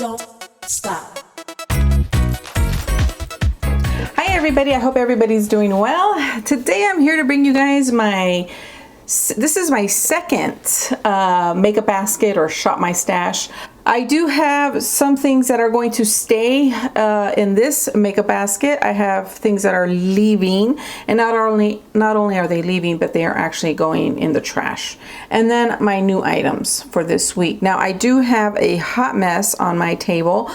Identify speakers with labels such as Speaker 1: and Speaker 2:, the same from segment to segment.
Speaker 1: don't stop.
Speaker 2: Hi everybody, I hope everybody's doing well. Today I'm here to bring you guys this is my second makeup basket or shop my stash. I do have some things that are going to stay in this makeup basket. I have things that are leaving, and not only are they leaving, but they are actually going in the trash. And then my new items for this week. Now I do have a hot mess on my table.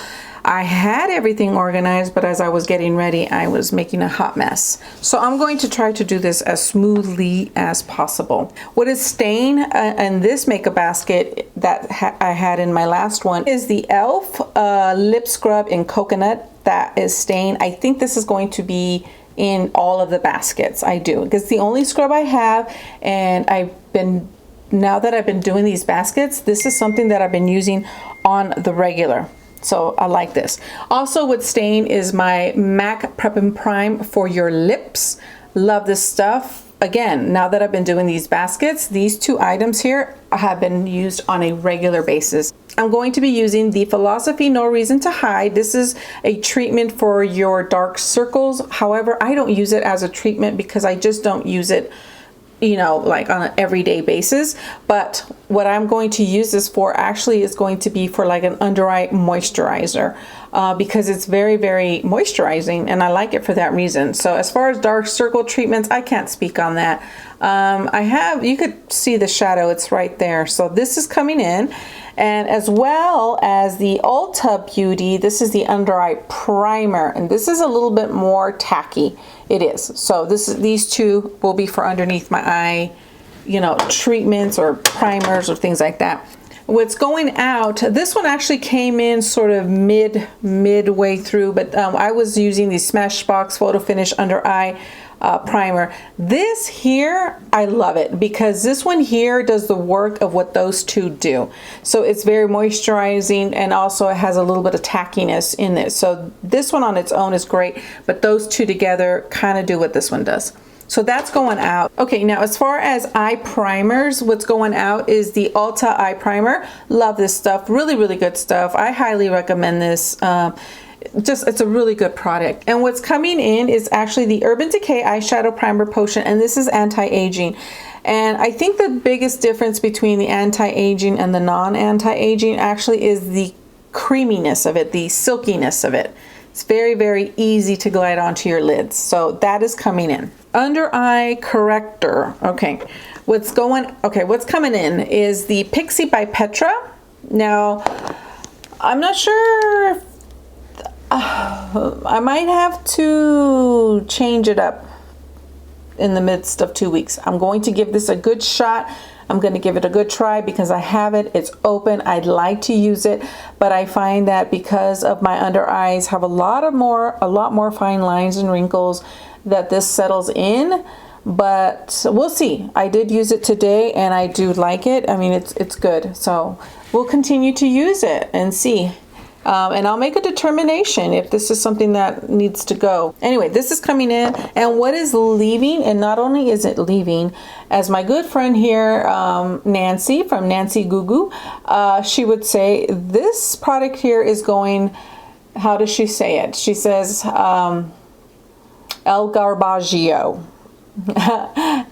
Speaker 2: I had everything organized, but as I was getting ready, I was making a hot mess. So I'm going to try to do this as smoothly as possible. What is staying in this makeup basket that I had in my last one is the e.l.f. lip scrub in coconut. That is staying. I think this is going to be in all of the baskets. I do, because it's the only scrub I have, and now that I've been doing these baskets, this is something that I've been using on the regular. So I like this. Also, what's staying is my MAC Prep and Prime for your lips. Love this stuff. Again, now that I've been doing these baskets, these two items here have been used on a regular basis. I'm going to be using the Philosophy No Reason to Hide. This is a treatment for your dark circles. However, I don't use it as a treatment because I just don't use it, you know, like on an everyday basis. But what I'm going to use this for actually is going to be for like an under eye moisturizer, because it's very, very moisturizing, and I like it for that reason. So as far as dark circle treatments, I can't speak on that. You could see the shadow, it's right there. So this is coming in, and as well as the Ulta Beauty, this is the under eye primer, and this is a little bit more tacky. It is. So these two will be for underneath my eye, you know, treatments or primers or things like that. What's going out, this one actually came in sort of midway through, but I was using the Smashbox Photo Finish Under Eye primer. This here, I love it because this one here does the work of what those two do. So it's very moisturizing, and also it has a little bit of tackiness in it. So this one on its own is great, but those two together kind of do what this one does. So that's going out. Okay, now as far as eye primers, what's going out is the Ulta Eye Primer. Love this stuff. Really, really good stuff. I highly recommend this. It's a really good product. And what's coming in is actually the Urban Decay Eyeshadow Primer Potion, and this is anti-aging. And I think the biggest difference between the anti-aging and the non-anti-aging actually is the creaminess of it, the silkiness of it. It's very, very easy to glide onto your lids. So that is coming in. Under eye corrector. Okay, what's coming in is the Pixie by Petra. Now, I'm not sure if I might have to change it up in the midst of 2 weeks. I'm going to give this a good shot. I'm going to give it a good try because I have it. It's open. I'd like to use it, but I find that because of my under eyes have a lot more fine lines and wrinkles, that this settles in. But we'll see. I did use it today, and I do like it. I mean, it's good. So we'll continue to use it and see. And I'll make a determination if this is something that needs to go. Anyway, this is coming in, and what is leaving, and not only is it leaving, as my good friend here, Nancy from Nancy Goo Goo, she would say, this product here is going, how does she say it? She says, El Garbaggio.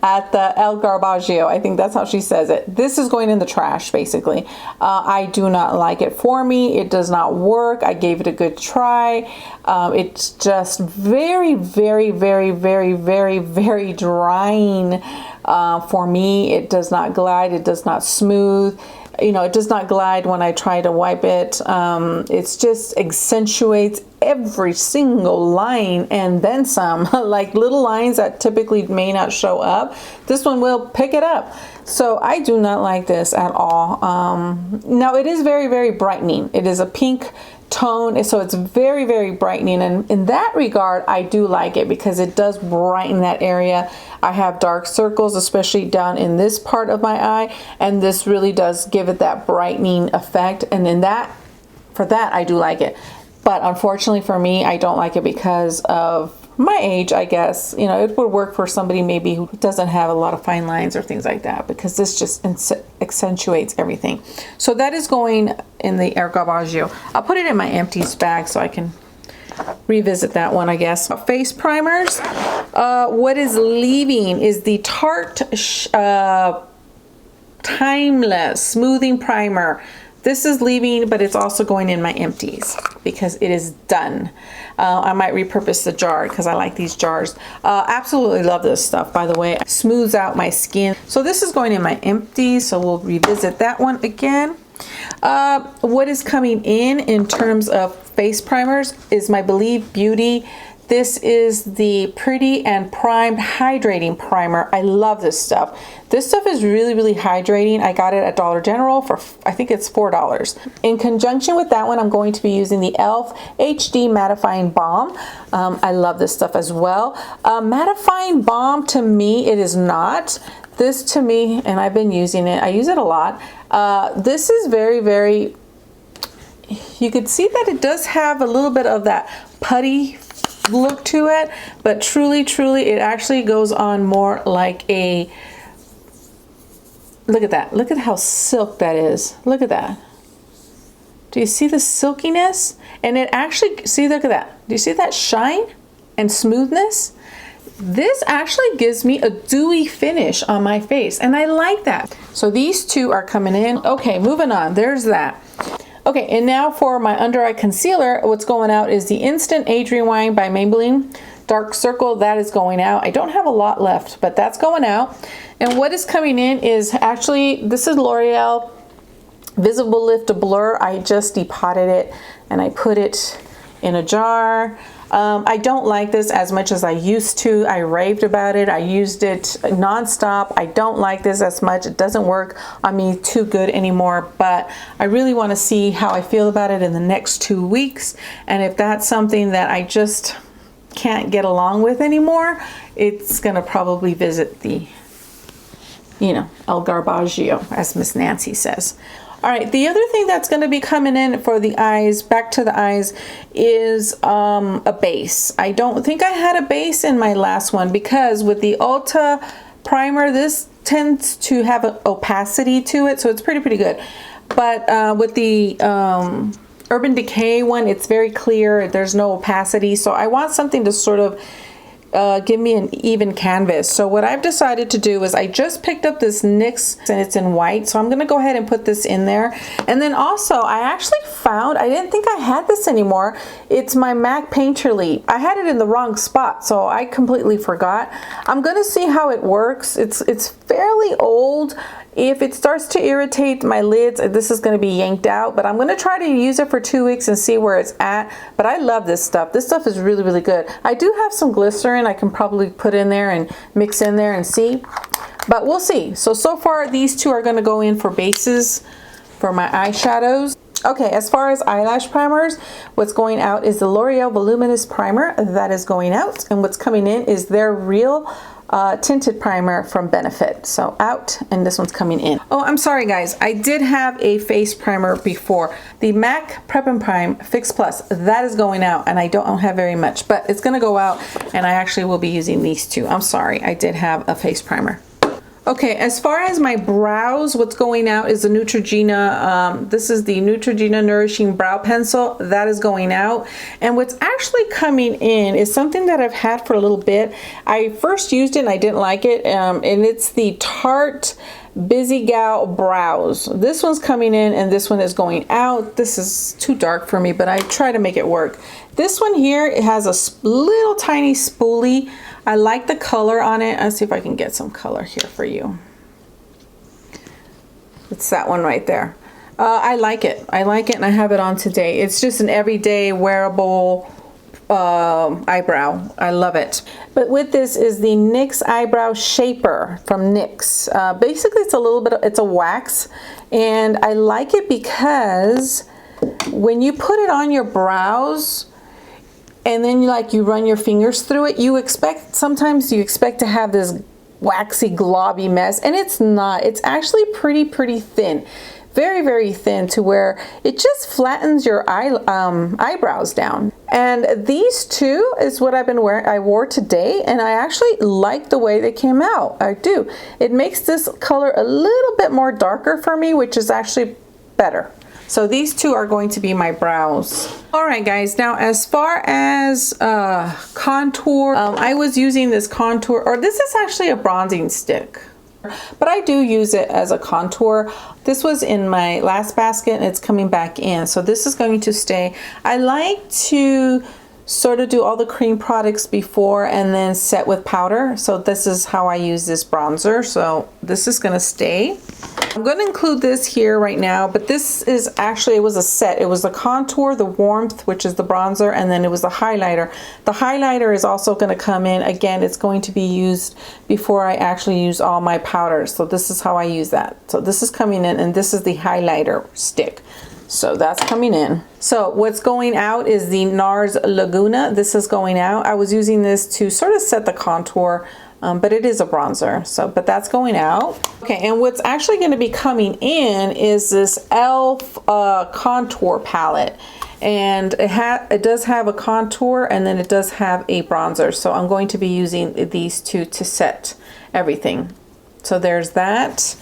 Speaker 2: At the El Garbaggio, I think that's how she says it. This is going in the trash, basically. I do not like it for me. It does not work. I gave it a good try. It's just very, very, very, very, very, very drying for me. It does not glide. It does not smooth. You know, it does not glide when I try to wipe it. It's just accentuates every single line and then some. Like little lines that typically may not show up, this one will pick it up. So I do not like this at all. Now it is very, very brightening. It is a pink tone, so it's very, very brightening, and in that regard I do like it because it does brighten that area. I have dark circles, especially down in this part of my eye, and this really does give it that brightening effect, and for that I do like it. But unfortunately for me, I don't like it because of my age, I guess, you know, it would work for somebody maybe who doesn't have a lot of fine lines or things like that, because this just accentuates everything. So that is going in the Air Garbaggio. I'll put it in my empties bag so I can revisit that one, I guess. Face primers. What is leaving is the Tarte Timeless Smoothing Primer. This is leaving, but it's also going in my empties because it is done. I might repurpose the jar because I like these jars. Absolutely love this stuff, by the way. It smooths out my skin. So this is going in my empties, so we'll revisit that one again. What is coming in terms of face primers is my Believe Beauty. This is the Pretty and Primed Hydrating Primer. I love this stuff. This stuff is really, really hydrating. I got it at Dollar General for, I think it's $4. In conjunction with that one, I'm going to be using the e.l.f. HD Mattifying Balm. I love this stuff as well. Mattifying Balm, to me, it is not. This to me, and I've been using it, I use it a lot. This is very, very, you could see that it does have a little bit of that putty look to it, but truly, it actually goes on more like a, look at that. Look at how silk that is. Look at that. Do you see the silkiness? And it actually, see, look at that. Do you see that shine and smoothness? This actually gives me a dewy finish on my face, and I like that. So these two are coming in. Okay, moving on. There's that. Okay, and now for my under eye concealer, what's going out is the Instant Age Rewind by Maybelline Dark Circle. That is going out. I don't have a lot left, but that's going out. And what is coming in is actually, this is L'Oreal Visible Lift Blur. I just depotted it and I put it in a jar. I don't like this as much as I used to. I raved about it. I used it nonstop. I don't like this as much. It doesn't work on me too good anymore, but I really want to see how I feel about it in the next 2 weeks. And if that's something that I just can't get along with anymore, it's going to probably visit the, you know, El Garbaggio, as Miss Nancy says. All right, the other thing that's going to be coming in for the eyes, back to the eyes, is a base. I don't think I had a base in my last one because with the Ulta primer, this tends to have an opacity to it, so it's pretty good. But with the Urban Decay one, it's very clear. There's no opacity, so I want something to sort of give me an even canvas. So what I've decided to do is I just picked up this NYX and it's in white, so I'm going to go ahead and put this in there. And then also I actually found, I didn't think I had this anymore, it's my MAC Painterly. I had it in the wrong spot, so I completely forgot. I'm going to see how it works. It's fairly old. If it starts to irritate my lids, this is going to be yanked out, but I'm going to try to use it for 2 weeks and see where it's at. But I love this stuff. This stuff is really good. I do have some glycerin I can probably put in there and mix in there and see, but we'll see. So far these two are going to go in for bases for my eyeshadows. Okay, as far as eyelash primers, what's going out is the L'Oreal Voluminous Primer. That is going out, and what's coming in is their Real tinted primer from Benefit. So out, and this one's coming in. Oh, I'm sorry guys, I did have a face primer before, the MAC Prep and Prime Fix Plus. That is going out, and I don't have very much, but it's gonna go out, and I actually will be using these two. I'm sorry, I did have a face primer. Okay, as far as my brows, what's going out is the Neutrogena, this is the Neutrogena Nourishing Brow Pencil. That is going out. And what's actually coming in is something that I've had for a little bit. I first used it and I didn't like it, and it's the Tarte Busy Gal Brows. This one's coming in and this one is going out. This is too dark for me, but I try to make it work. This one here, it has a little tiny spoolie. I like the color on it. Let's see if I can get some color here for you. It's that one right there. I like it. I like it, and I have it on today. It's just an everyday wearable eyebrow. I love it. But with this is the NYX Eyebrow Shaper from NYX. Basically, it's a little bit, it's a wax, and I like it because when you put it on your brows, and then you run your fingers through it, sometimes you expect to have this waxy globby mess, and it's not. It's actually pretty thin, very thin, to where it just flattens your eyebrows down. And these two is what I've been wearing. I wore today, and I actually like the way they came out. I do. It makes this color a little bit more darker for me, which is actually better. So these two are going to be my brows. All right, guys. Now, as far as contour, I was using this contour, or this is actually a bronzing stick, but I do use it as a contour. This was in my last basket and it's coming back in, so this is going to stay. I like to sort of do all the cream products before and then set with powder. So this is how I use this bronzer. So this is going to stay. I'm going to include this here right now, but this is actually, it was a set. It was the contour, the warmth, which is the bronzer, and then it was the highlighter. The highlighter is also going to come in. Again, it's going to be used before I actually use all my powders. So this is how I use that. So this is coming in, and this is the highlighter stick. So that's coming in. So what's going out is the NARS Laguna. This is going out. I was using this to sort of set the contour, but it is a bronzer. So, but that's going out. Okay, and what's actually going to be coming in is this e.l.f. contour palette. And it does have a contour, and then it does have a bronzer. So I'm going to be using these two to set everything. So there's that.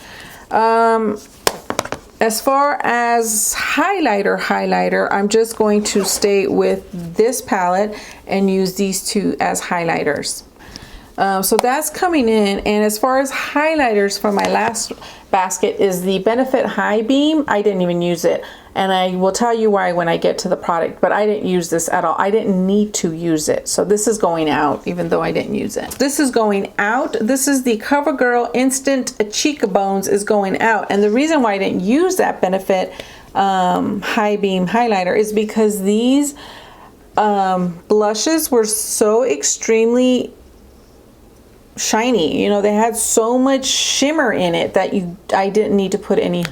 Speaker 2: As far as highlighter, I'm just going to stay with this palette and use these two as highlighters. So that's coming in. And as far as highlighters from my last basket is the Benefit High Beam. I didn't even use it. And I will tell you why when I get to the product, but I didn't use this at all. I didn't need to use it. So this is going out, even though I didn't use it. This is going out. This is the CoverGirl Instant Cheekbones is going out. And the reason why I didn't use that Benefit High Beam highlighter is because these blushes were so extremely shiny. You know, they had so much shimmer in it that I didn't need to put any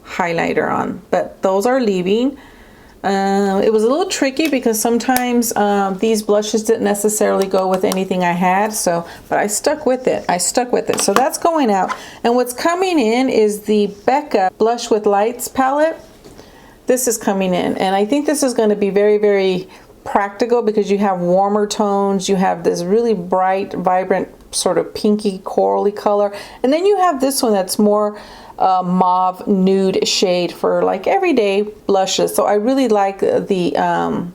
Speaker 2: highlighter on, but those are leaving. It was a little tricky because sometimes these blushes didn't necessarily go with anything I had, so but I stuck with it. So that's going out. And what's coming in is the Becca Blush with Lights palette. This is coming in, and I think this is going to be very, very practical because you have warmer tones, you have this really bright, vibrant sort of pinky corally color, and then you have this one that's more mauve nude shade for like everyday blushes. So I really like the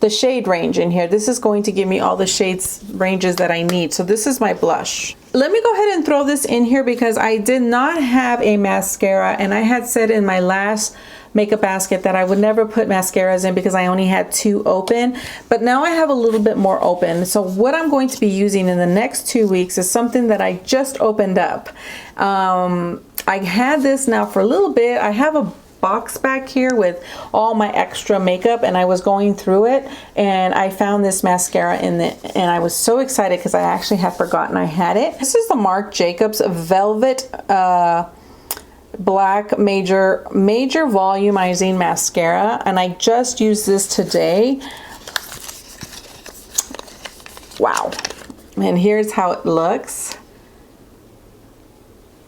Speaker 2: shade range in here. This is going to give me all the shades ranges that I need. So this is my blush. Let me go ahead and throw this in here because I did not have a mascara, and I had said in my last makeup basket that I would never put mascaras in because I only had 2 open, but now I have a little bit more open. So what I'm going to be using in the next 2 weeks is something that I just opened up. I had this now for a little bit. I have a box back here with all my extra makeup, and I was going through it and I found this mascara in it, and I was so excited because I actually had forgotten I had it. This is the Marc Jacobs Velvet Black Major Volumizing Mascara, and I just used this today. Wow. And here's how it looks.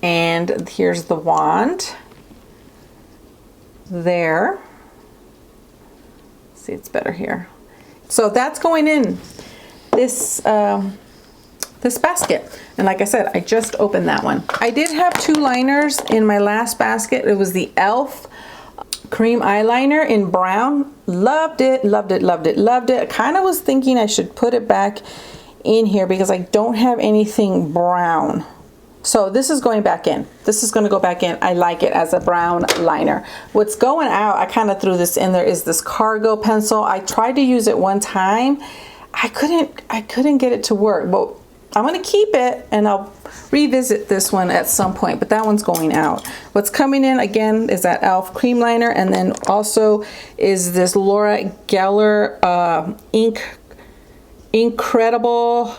Speaker 2: And here's the wand. There. See, it's better here. So that's going in this this basket. And like I said, I just opened that one. I did have 2 liners in my last basket. It was the e.l.f. cream eyeliner in brown. Loved it, loved it, loved it, loved it. I kind of was thinking I should put it back in here because I don't have anything brown. So this is going back in. This is going to go back in. I like it as a brown liner. What's going out, I kind of threw this in there, is this Cargo pencil. I tried to use it one time. I couldn't get it to work, but I'm going to keep it and I'll revisit this one at some point, but that one's going out. What's coming in again is that e.l.f. cream liner, and then also is this Laura Geller Incredible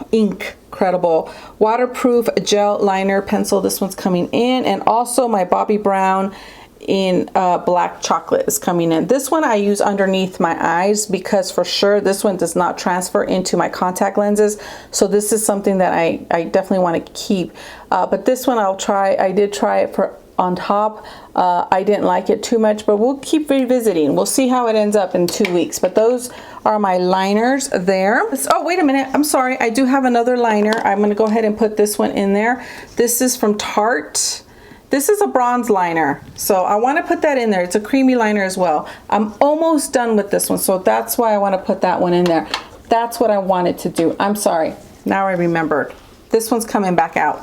Speaker 2: waterproof gel liner pencil. This one's coming in, and also my Bobbi Brown in black chocolate is coming in. This one I use underneath my eyes because for sure this one does not transfer into my contact lenses, so this is something that I definitely want to keep, but this one I'll try. I did try it for on top. I didn't like it too much, but we'll keep revisiting. We'll see how it ends up in 2 weeks. But those are my liners there. Oh, wait a minute. I'm sorry. I do have another liner. I'm going to go ahead and put this one in there. This is from Tarte. This is a bronze liner, so I want to put that in there. It's a creamy liner as well. I'm almost done with this one, so that's why I want to put that one in there. That's what I wanted to do. I'm sorry. Now I remembered. This one's coming back out.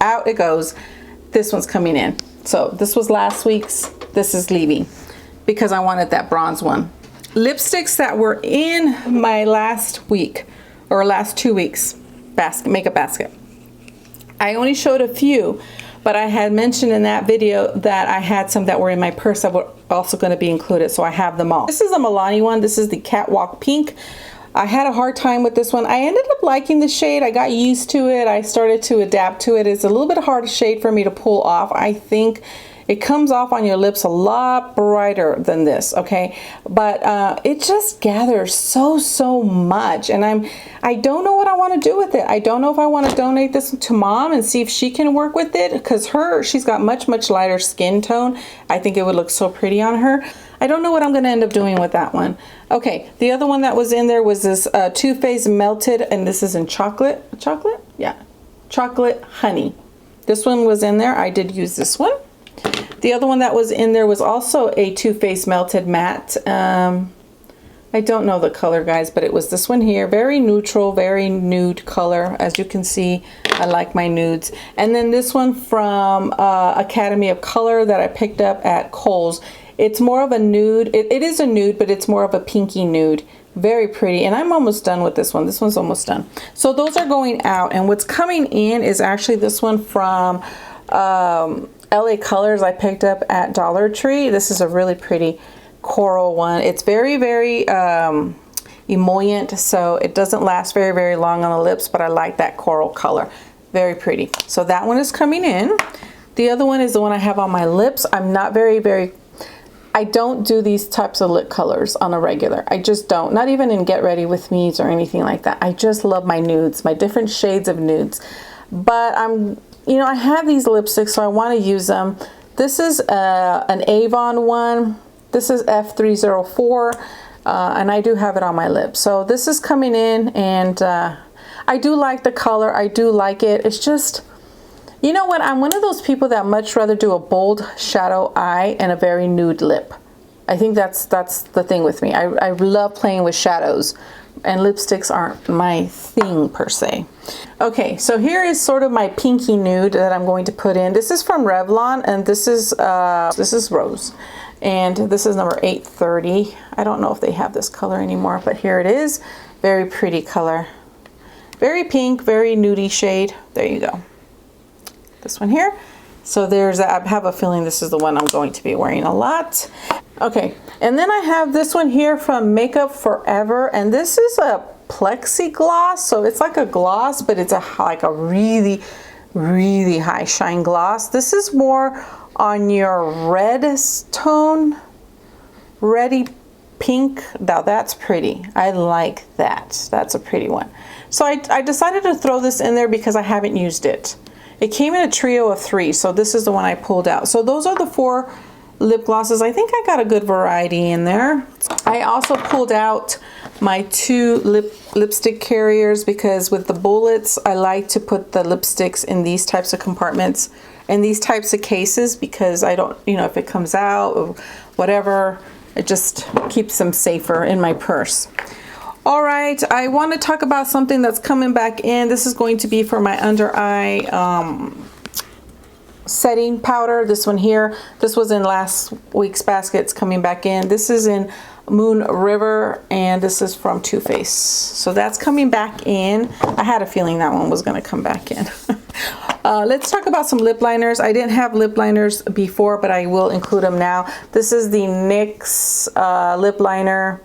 Speaker 2: Out it goes. This one's coming in. So this was last week's. This is leaving because I wanted that bronze one. Lipsticks that were in my last week or last 2 weeks makeup basket. I only showed a few, but I had mentioned in that video that I had some that were in my purse that were also going to be included, so I have them all. This is a Milani one. This is the Catwalk Pink. I had a hard time with this one. I ended up liking the shade. I got used to it. I started to adapt to it. It's a little bit hard shade for me to pull off. I think it comes off on your lips a lot brighter than this, okay? But it just gathers so much, and I don't know what I want to do with it. I don't know if I want to donate this to Mom and see if she can work with it, because she's got much lighter skin tone. I think it would look so pretty on her. I don't know what I'm going to end up doing with that one. Okay, the other one that was in there was this Too Faced Melted, and this is in chocolate. Chocolate? Yeah. Chocolate Honey. This one was in there. I did use this one. The other one that was in there was also a Too Faced Melted Matte. I don't know the color, guys, but it was this one here. Very neutral, very nude color. As you can see, I like my nudes. And then this one from Academy of Color that I picked up at Kohl's. It's more of a nude. It is a nude, but it's more of a pinky nude. Very pretty. And I'm almost done with this one. This one's almost done. So those are going out. And what's coming in is actually this one from LA Colors I picked up at Dollar Tree. This is a really pretty coral one. It's very emollient, so it doesn't last very long on the lips, but I like that coral color. Very pretty. So that one is coming in. The other one is the one I have on my lips. I'm not I don't do these types of lip colors on a regular. I just don't. Not even in Get Ready With Me's or anything like that. I just love my nudes, my different shades of nudes. But I have these lipsticks, so I want to use them. This is an Avon one. This is F304, and I do have it on my lips. So this is coming in, and I do like the color. I do like it. It's just, you know what? I'm one of those people that much rather do a bold shadow eye and a very nude lip. I think that's the thing with me. I love playing with shadows, and lipsticks aren't my thing per se. Okay, so here is sort of my pinky nude that I'm going to put in. This is from Revlon, and this is Rose, and this is number 830. I don't know if they have this color anymore, but here it is. Very pretty color. Very pink, very nudie shade. There you go. This one here. So I have a feeling this is the one I'm going to be wearing a lot. Okay, and then I have this one here from Makeup Forever, and this is a plexiglass, so it's like a gloss, but it's like a really high shine gloss. This is more on your red tone, reddy pink. Now that's pretty. I like that. That's a pretty one. So I decided to throw this in there because I haven't used it. It came in a trio of 3, so this is the one I pulled out. So those are the 4 lip glosses. I think I got a good variety in there. I also pulled out my 2 lipstick carriers because with the bullets, I like to put the lipsticks in these types of compartments and these types of cases because I don't, if it comes out or whatever, it just keeps them safer in my purse. All right, I want to talk about something that's coming back in. This is going to be for my under eye setting powder. This one here. This was in last week's basket. It's coming back in. This is in Moon River, and this is from Too Faced. So that's coming back in. I had a feeling that one was going to come back in. Let's talk about some lip liners. I didn't have lip liners before, but I will include them now. This is the NYX lip liner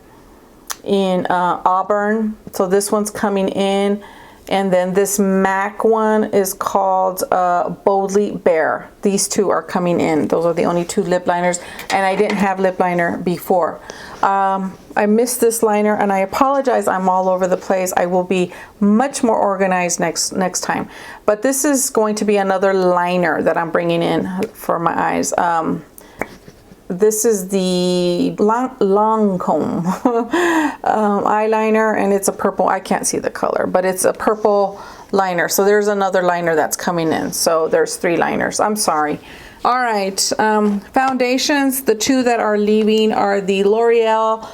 Speaker 2: in Auburn. So this one's coming in, and then this MAC one is called Boldly Bare. These 2 are coming in. Those are the only 2 lip liners, and I didn't have lip liner before. I missed this liner, and I apologize, I'm all over the place. I will be much more organized next time. But this is going to be another liner that I'm bringing in for my eyes. This is the Lancome eyeliner, and it's a purple. I can't see the color, but it's a purple liner. So there's another liner that's coming in. So there's 3 liners. I'm sorry. All right, foundations. The 2 that are leaving are the L'Oreal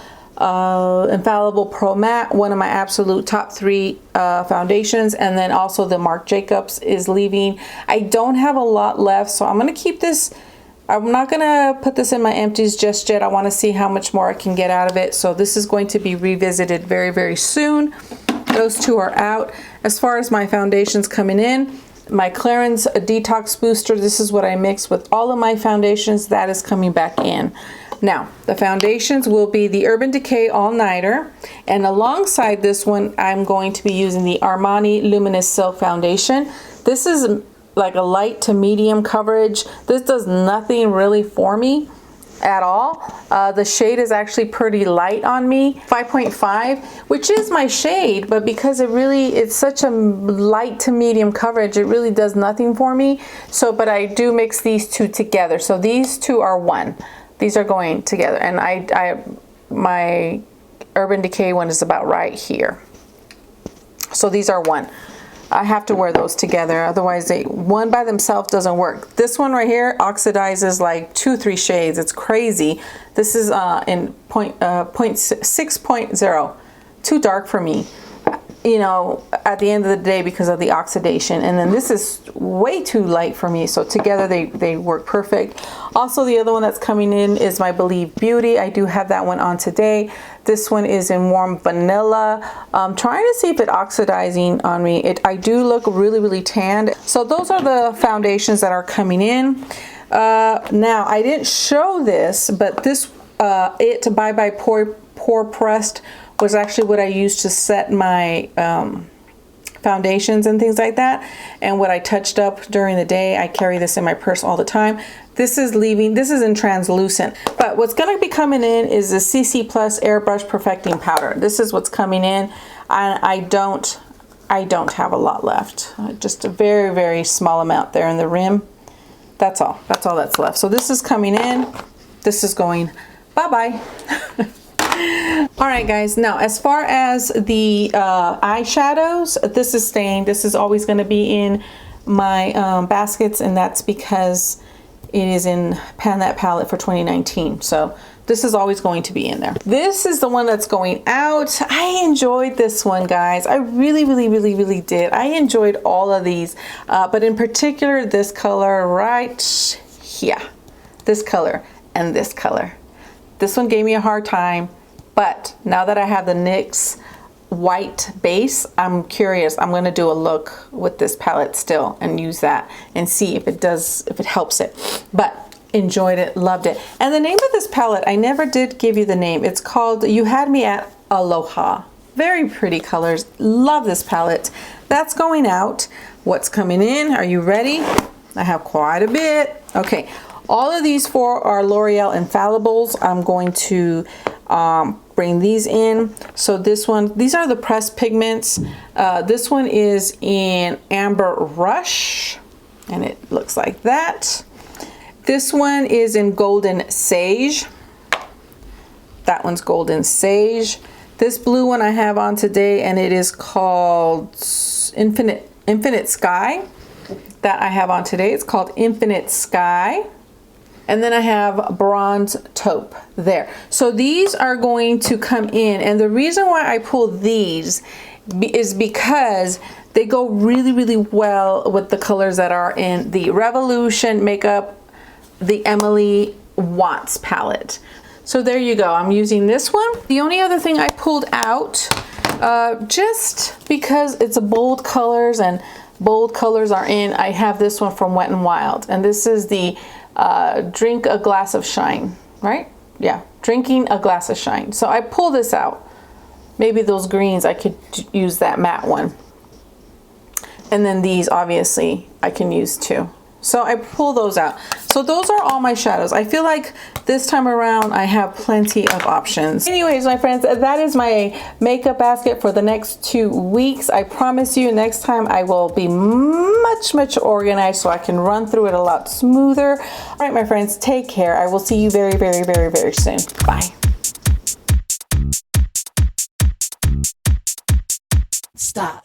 Speaker 2: Infallible Pro Matte, one of my absolute top 3 foundations, and then also the Marc Jacobs is leaving. I don't have a lot left, so I'm going to keep this. I'm not going to put this in my empties just yet. I want to see how much more I can get out of it. So this is going to be revisited very, very soon. Those 2 are out. As far as my foundations coming in, my Clarins Detox Booster, this is what I mix with all of my foundations. That is coming back in. Now, the foundations will be the Urban Decay All Nighter. And alongside this one, I'm going to be using the Armani Luminous Silk Foundation. This is like a light to medium coverage. This does nothing really for me at all. The shade is actually pretty light on me, 5.5, which is my shade, but because it's such a light to medium coverage, it really does nothing for me. So, but I do mix these 2 together. So these 2 are one. These are going together, and my Urban Decay one is about right here. So these are one. I have to wear those together, otherwise one by themselves doesn't work. This one right here oxidizes like 2-3 shades. It's crazy. This is in 6.0, too dark for me, you know, at the end of the day because of the oxidation. And then this is way too light for me, so together they work perfect. Also, the other one that's coming in is my Believe Beauty. I do have that one on today. This one is in Warm Vanilla. I'm trying to see if it's oxidizing on me. I do look really, really tanned. So those are the foundations that are coming in. Now, I didn't show this, but this Bye Bye Pore Pressed was actually what I used to set my foundations and things like that, and what I touched up during the day. I carry this in my purse all the time. This is in translucent, but what's going to be coming in is the CC Plus Airbrush Perfecting Powder. This is what's coming in, and I don't have a lot left, just a very, very small amount there in the rim. That's all that's left. So this is coming in, this is going bye-bye. All right, guys, now as far as the eyeshadows, this is staying. This is always going to be in my baskets, and that's because it is in Pan That Palette for 2019. So this is always going to be in there. This is the one that's going out. I enjoyed this one, guys. I really, really, really, really did. I enjoyed all of these, but in particular, this color right here. This color and this color. This one gave me a hard time. But now that I have the NYX white base, I'm curious. I'm going to do a look with this palette still and use that and see if it helps it. But enjoyed it, loved it. And the name of this palette, I never did give you the name. It's called You Had Me at Aloha. Very pretty colors. Love this palette. That's going out. What's coming in? Are you ready? I have quite a bit. Okay. All of these 4 are L'Oreal Infallibles. I'm going to bring these in. So this one, these are the pressed pigments. This one is in Amber Rush, and it looks like that. This one is in Golden Sage. That one's Golden Sage. This blue one I have on today, and it is called Infinite Sky. That I have on today. It's called Infinite Sky. And then I have Bronze Taupe there. So these are going to come in. And the reason why I pulled these is because they go really, really well with the colors that are in the Revolution Makeup, the Emily Watts palette. So there you go. I'm using this one. The only other thing I pulled out, just because it's a bold colors and bold colors are in, I have this one from Wet n Wild. And this is the Drink a Glass of Shine, right? Yeah, Drinking a Glass of Shine. So I pull this out. Maybe those greens, I could use that matte one. And then these, obviously, I can use too. So I pull those out. So those are all my shadows. I feel like this time around I have plenty of options. Anyways, my friends, that is my makeup basket for the next 2 weeks. I promise you next time I will be much organized so I can run through it a lot smoother. All right, my friends, take care. I will see you very soon. Bye.
Speaker 1: Stop.